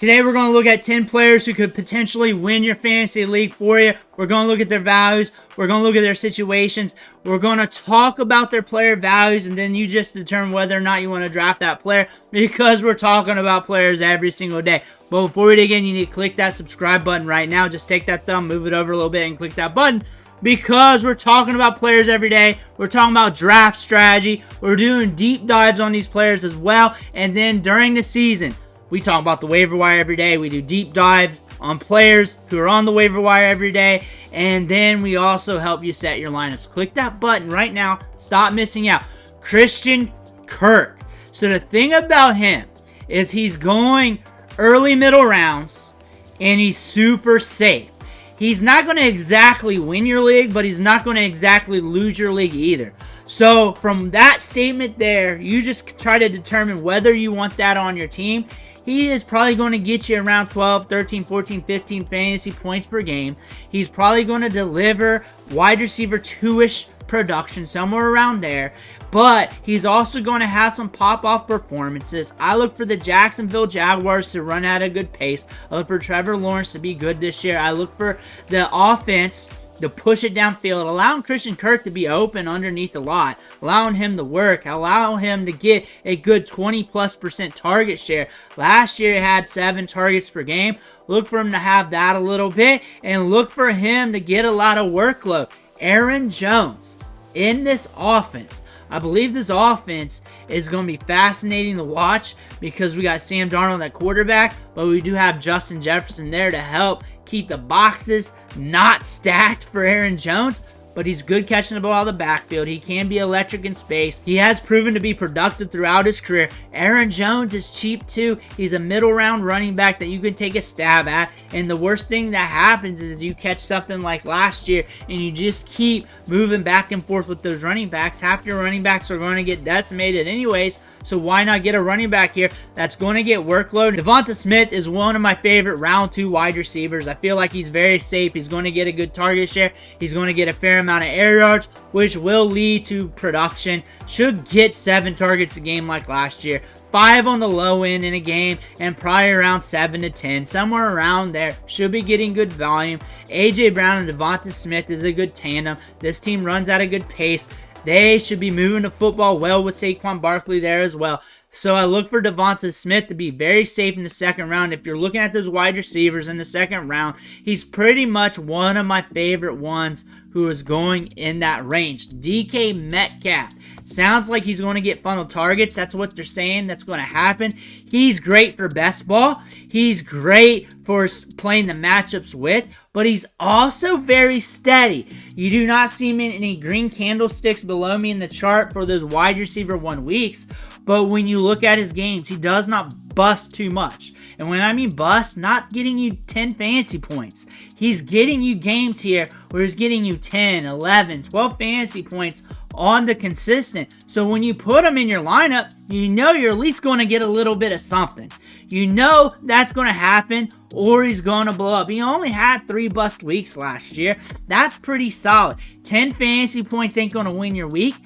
Today we're going to look at 10 players who could potentially win your fantasy league for you. We're going to look at their values. We're going to look at their situations. We're going to talk about their player values, and then you just determine whether or not you want to draft that player, because we're talking about players every single day. But before we dig in, you need to click that subscribe button right now. Just take that thumb, move it over a little bit, and click that button, because we're talking about players every day. We're talking about draft strategy. We're doing deep dives on these players as well. And then during the season, we talk about the waiver wire every day. We do deep dives on players who are on the waiver wire every day. And then we also help you set your lineups. Click that button right now. Stop missing out. Christian Kirk. So the thing about him is he's going early middle rounds and he's super safe. He's not going to exactly win your league, but he's not going to exactly lose your league either. So from that statement there, you just try to determine whether you want that on your team. He is probably going to get you around 12, 13, 14, 15 fantasy points per game. He's probably going to deliver wide receiver 2-ish production, somewhere around there. But he's also going to have some pop-off performances. I look for the Jacksonville Jaguars to run at a good pace. I look for Trevor Lawrence to be good this year. I look for the offense to push it downfield, allowing Christian Kirk to be open underneath a lot, allowing him to work, allow him to get a good 20+% target share. Last year he had 7 targets per game. Look for him to have that a little bit, and look for him to get a lot of workload. Aaron Jones in this offense. I believe this offense is going to be fascinating to watch, because we got Sam Darnold at quarterback, but we do have Justin Jefferson there to help keep the boxes not stacked for Aaron Jones. But he's good catching the ball out of the backfield. He can be electric in space. He has proven to be productive throughout his career. Aaron Jones is cheap too. He's a middle round running back that you can take a stab at. And the worst thing that happens is you catch something like last year and you just keep moving back and forth with those running backs. Half your running backs are going to get decimated anyways. So why not get a running back here that's going to get workload? DeVonta Smith is one of my favorite round 2 wide receivers. I feel like he's very safe. He's going to get a good target share. He's going to get a fair amount of air yards, which will lead to production. Should get 7 targets a game like last year. 5 on the low end in a game, and probably around 7 to 10, somewhere around there. Should be getting good volume. A.J. Brown and DeVonta Smith is a good tandem. This team runs at a good pace. They should be moving the football well with Saquon Barkley there as well. So I look for DeVonta Smith to be very safe in the second round. If you're looking at those wide receivers in the second round, he's pretty much one of my favorite ones who is going in that range. DK Metcalf. Sounds like he's going to get funnel targets. That's what they're saying. That's going to happen. He's great for best ball. He's great for playing the matchups with, but he's also very steady. You do not see any green candlesticks below me in the chart for those wide receiver 1 weeks, but when you look at his games, he does not bust too much. And when I mean bust, not getting you 10 fantasy points. He's getting you games here where he's getting you 10, 11, 12 fantasy points on the consistent. So when you put him in your lineup, you know you're at least going to get a little bit of something. You know that's going to happen, or he's going to blow up. He only had 3 bust weeks last year. That's pretty solid. 10 fantasy points ain't going to win your week,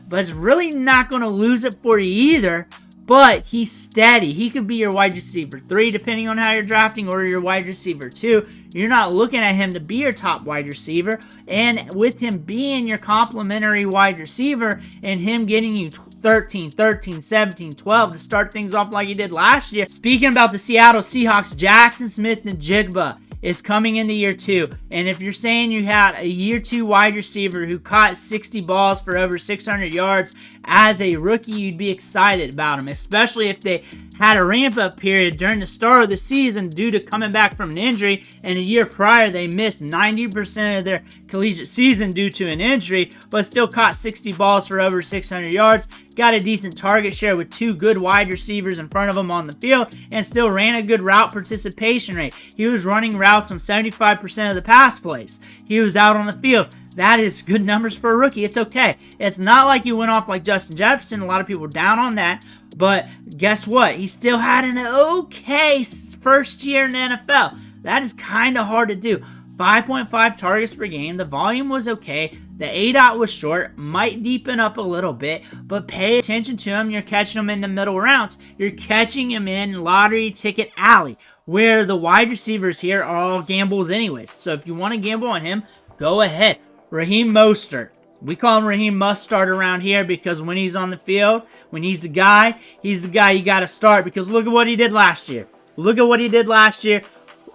but it's really not going to lose it for you either. But he's steady. He could be your wide receiver 3, depending on how you're drafting, or your wide receiver 2. You're not looking at him to be your top wide receiver. And with him being your complimentary wide receiver and him getting you 13, 17, 12 to start things off like he did last year. Speaking about the Seattle Seahawks, Jaxon Smith-Njigba is coming into year 2. And if you're saying you had a year 2 wide receiver who caught 60 balls for over 600 yards as a rookie, you'd be excited about him, especially if they had a ramp-up period during the start of the season due to coming back from an injury, and a year prior they missed 90% of their collegiate season due to an injury, but still caught 60 balls for over 600 yards, got a decent target share with 2 good wide receivers in front of him on the field, and still ran a good route participation rate. He was running routes on 75% of the pass plays. He was out on the field. That is good numbers for a rookie. It's okay. It's not like he went off like Justin Jefferson. A lot of people were down on that. But guess what? He still had an okay first year in the NFL. That is kind of hard to do. 5.5 targets per game. The volume was okay. The ADOT was short. Might deepen up a little bit. But pay attention to him. You're catching him in the middle rounds. You're catching him in lottery ticket alley. where the wide receivers here are all gambles anyways. So if you want to gamble on him, go ahead. Raheem Mostert. We call him Raheem Must Start around here because when he's on the field, when he's the guy you got to start because look at what he did last year. Look at what he did last year.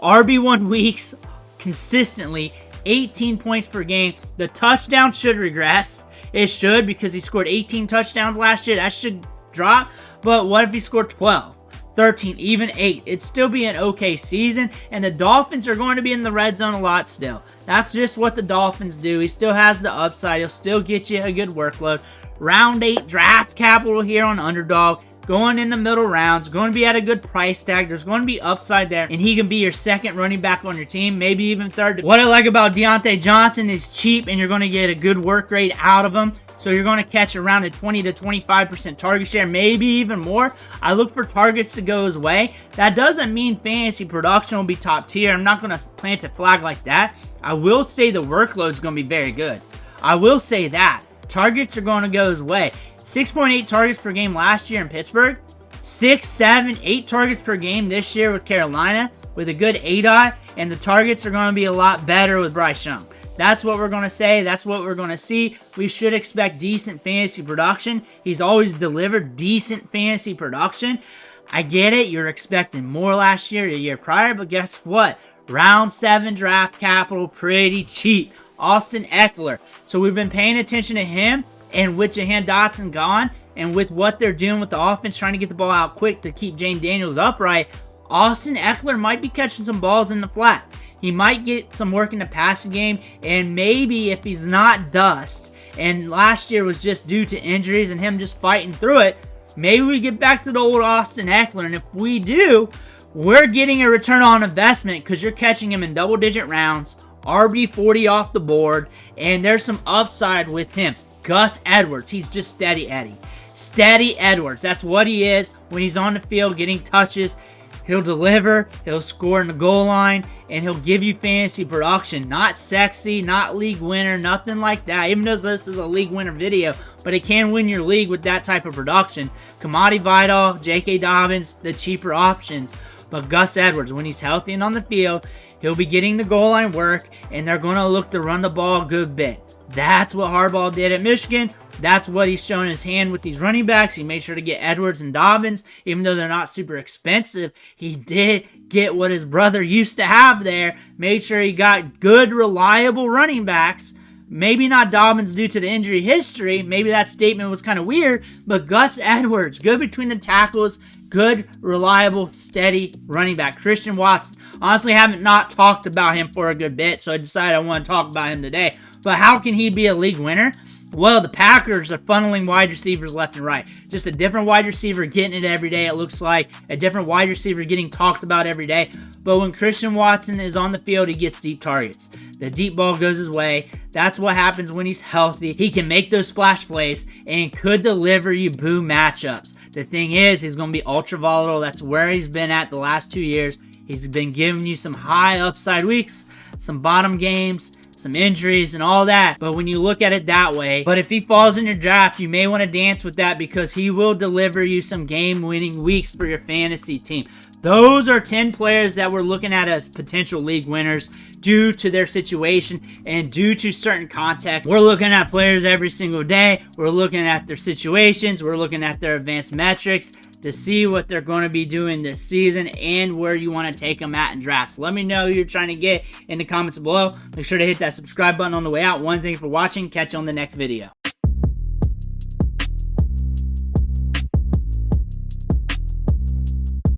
RB1 weeks consistently, 18 points per game. The touchdown should regress. It should because he scored 18 touchdowns last year. That should drop. But what if he scored 12? 13, even 8. It'd still be an okay season, and the Dolphins are going to be in the red zone a lot still. That's just what the Dolphins do. He still has the upside. He'll still get you a good workload. Round 8 draft capital here on Underdog. Going in the middle rounds, going to be at a good price tag. There's going to be upside there, and he can be your second running back on your team, maybe even third. What I like about Diontae Johnson is cheap, and you're going to get a good work rate out of him. So you're going to catch around a 20 to 25% target share, maybe even more. I look for targets to go his way. That doesn't mean fantasy production will be top tier. I'm not going to plant a flag like that. I will say the workload is going to be very good. I will say that. Targets are going to go his way. 6.8 targets per game last year in Pittsburgh. 6, 7, 8 targets per game this year with Carolina with a good ADOT. And the targets are going to be a lot better with Bryce Young. That's what we're going to say. That's what we're going to see. We should expect decent fantasy production. He's always delivered decent fantasy production. I get it. You're expecting more last year, the year prior. But guess what? Round 7 draft capital, pretty cheap. Austin Ekeler. So we've been paying attention to him. And with Jahan Dotson gone, and with what they're doing with the offense, trying to get the ball out quick to keep Jane Daniels upright, Austin Ekeler might be catching some balls in the flat. He might get some work in the passing game, and maybe if he's not dust, and last year was just due to injuries and him just fighting through it, maybe we get back to the old Austin Ekeler, and if we do, we're getting a return on investment because you're catching him in double-digit rounds, RB40 off the board, and there's some upside with him. Gus Edwards, he's just steady Eddie. Steady Edwards, that's what he is when he's on the field getting touches. He'll deliver, he'll score in the goal line, and he'll give you fantasy production. Not sexy, not league winner, nothing like that. Even though this is a league winner video, but it can win your league with that type of production. Kamadi Vidal, J.K. Dobbins, the cheaper options. But Gus Edwards, when he's healthy and on the field, he'll be getting the goal line work, and they're going to look to run the ball a good bit. That's what Harbaugh did at Michigan. That's what he's shown his hand with these running backs. He made sure to get Edwards and Dobbins, even though they're not super expensive. He did get what his brother used to have there. Made sure he got good, reliable running backs. Maybe not Dobbins due to the injury history. Maybe that statement was kind of weird. But Gus Edwards, good between the tackles, good, reliable, steady running back. Christian Watson, honestly haven't not talked about him for a good bit, so I decided I want to talk about him today. But how can he be a league winner? Well, the Packers are funneling wide receivers left and right. Just a different wide receiver getting it every day, it looks like. A different wide receiver getting talked about every day. But when Christian Watson is on the field, he gets deep targets. The deep ball goes his way. That's what happens when he's healthy. He can make those splash plays and could deliver you boom matchups. The thing is, he's going to be ultra volatile. That's where he's been at the last 2 years. He's been giving you some high upside weeks, some bottom games, some injuries and all that. But when you look at it that way, but if he falls in your draft, you may want to dance with that because he will deliver you some game-winning weeks for your fantasy team. Those are 10 players that we're looking at as potential league winners due to their situation and due to certain context. We're looking at players every single day. We're looking at their situations. We're looking at their advanced metrics to see what they're going to be doing this season and where you want to take them at in drafts. Let me know who you're trying to get in the comments below. Make sure to hit that subscribe button on the way out. One thing for watching. Catch you on the next video.